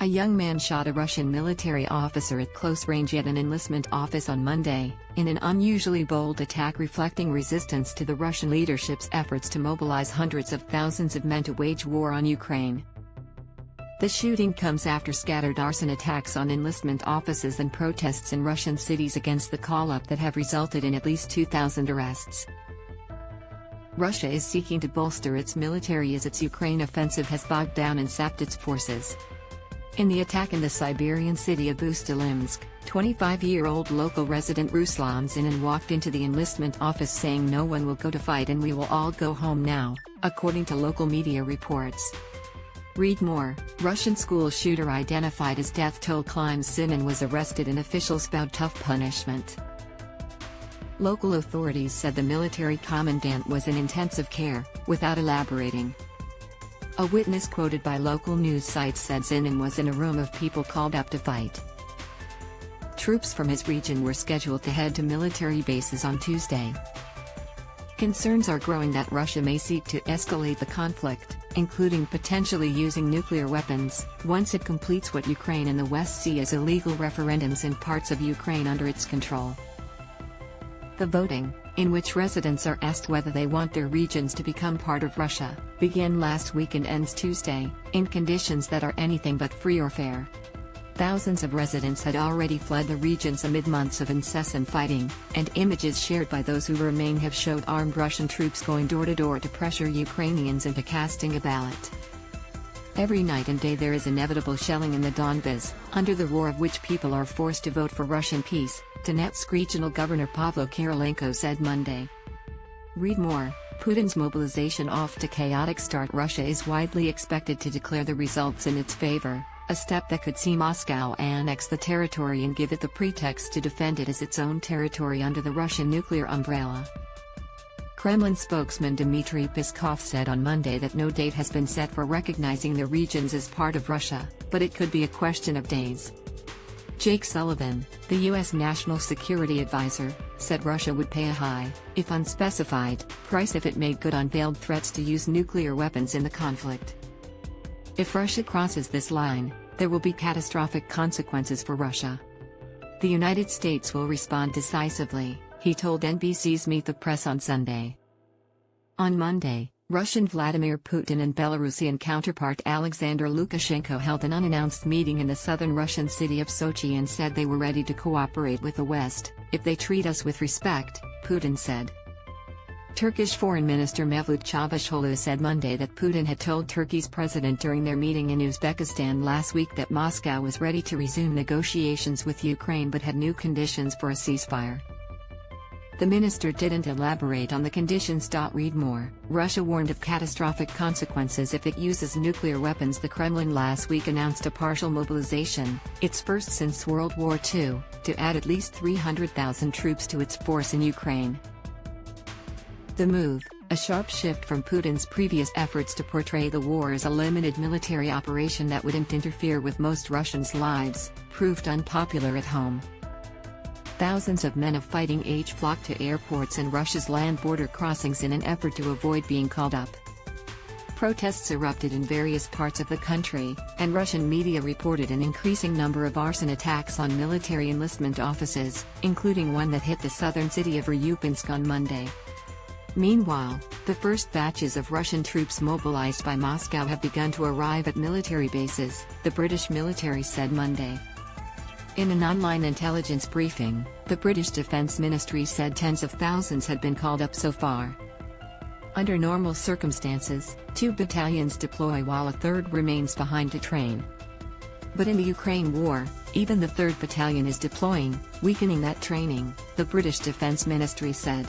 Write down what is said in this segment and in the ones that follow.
A young man shot a Russian military officer at close range at an enlistment office on Monday, in an unusually bold attack reflecting resistance to the Russian leadership's efforts to mobilize hundreds of thousands of men to wage war on Ukraine. The shooting comes after scattered arson attacks on enlistment offices and protests in Russian cities against the call-up that have resulted in at least 2,000 arrests. Russia is seeking to bolster its military as its Ukraine offensive has bogged down and sapped its forces. In the attack in the Siberian city of Ust-Ilimsk, 25-year-old local resident Ruslan Zinin walked into the enlistment office saying no one will go to fight and we will all go home now, according to local media reports. Read more. Russian school shooter identified as death toll climbs. Zinin was arrested and officials vowed tough punishment. Local authorities said the military commandant was in intensive care, without elaborating. A witness quoted by local news sites said Zinin was in a room of people called up to fight. Troops from his region were scheduled to head to military bases on Tuesday. Concerns are growing that Russia may seek to escalate the conflict, including potentially using nuclear weapons, once it completes what Ukraine and the West see as illegal referendums in parts of Ukraine under its control. The voting, in which residents are asked whether they want their regions to become part of Russia, began last week and ends Tuesday, in conditions that are anything but free or fair. Thousands of residents had already fled the regions amid months of incessant fighting, and images shared by those who remain have showed armed Russian troops going door to door to pressure Ukrainians into casting a ballot. Every night and day there is inevitable shelling in the Donbas, under the roar of which people are forced to vote for Russian peace, Donetsk Regional Governor Pavlo Kirilenko said Monday. Read more. Putin's mobilization off to chaotic start. Russia is widely expected to declare the results in its favor, a step that could see Moscow annex the territory and give it the pretext to defend it as its own territory under the Russian nuclear umbrella. Kremlin spokesman Dmitry Peskov said on Monday that no date has been set for recognizing the regions as part of Russia, but it could be a question of days. Jake Sullivan, the U.S. National Security Advisor, said Russia would pay a high, if unspecified, price if it made good on veiled threats to use nuclear weapons in the conflict. If Russia crosses this line, there will be catastrophic consequences for Russia. The United States will respond decisively, he told NBC's Meet the Press on Sunday. On Monday, Russian Vladimir Putin and Belarusian counterpart Alexander Lukashenko held an unannounced meeting in the southern Russian city of Sochi and said they were ready to cooperate with the West, if they treat us with respect, Putin said. Turkish Foreign Minister Mevlut Çavuşoğlu said Monday that Putin had told Turkey's president during their meeting in Uzbekistan last week that Moscow was ready to resume negotiations with Ukraine but had new conditions for a ceasefire. The minister didn't elaborate on the conditions. Read more. Russia warned of catastrophic consequences if it uses nuclear weapons. The Kremlin last week announced a partial mobilization, its first since World War II, to add at least 300,000 troops to its force in Ukraine. The move, a sharp shift from Putin's previous efforts to portray the war as a limited military operation that wouldn't interfere with most Russians' lives, proved unpopular at home. Thousands of men of fighting age flocked to airports and Russia's land border crossings in an effort to avoid being called up. Protests erupted in various parts of the country, and Russian media reported an increasing number of arson attacks on military enlistment offices, including one that hit the southern city of Ryupinsk on Monday. Meanwhile, the first batches of Russian troops mobilized by Moscow have begun to arrive at military bases, the British military said Monday. In an online intelligence briefing, the British Defence Ministry said tens of thousands had been called up so far. Under normal circumstances, 2 battalions deploy while a third remains behind to train. But in the Ukraine war, even the 3rd Battalion is deploying, weakening that training, the British Defence Ministry said.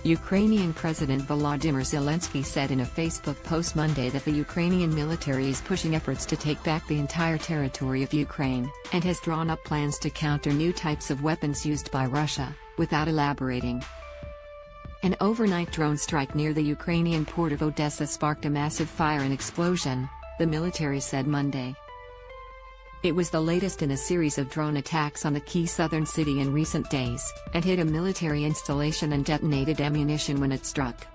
Ukrainian President Volodymyr Zelensky said in a Facebook post Monday that the Ukrainian military is pushing efforts to take back the entire territory of Ukraine, and has drawn up plans to counter new types of weapons used by Russia, without elaborating. An overnight drone strike near the Ukrainian port of Odessa sparked a massive fire and explosion, the military said Monday. It was the latest in a series of drone attacks on the key southern city in recent days, and hit a military installation and detonated ammunition when it struck.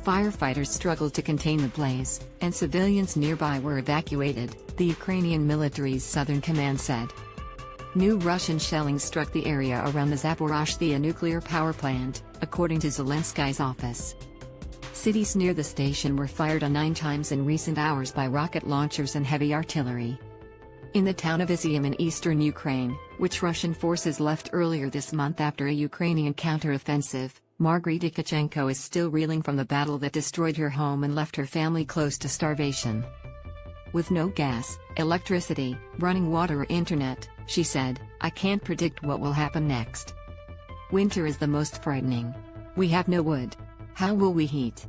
Firefighters struggled to contain the blaze, and civilians nearby were evacuated, the Ukrainian military's southern command said. New Russian shelling struck the area around the Zaporizhzhia nuclear power plant, according to Zelensky's office. Cities near the station were fired on 9 times in recent hours by rocket launchers and heavy artillery. In the town of Izium in eastern Ukraine, which Russian forces left earlier this month after a Ukrainian counteroffensive, Margarita Tkachenko is still reeling from the battle that destroyed her home and left her family close to starvation. With no gas, electricity, running water or internet, she said, "I can't predict what will happen next. Winter is the most frightening. We have no wood. How will we heat?"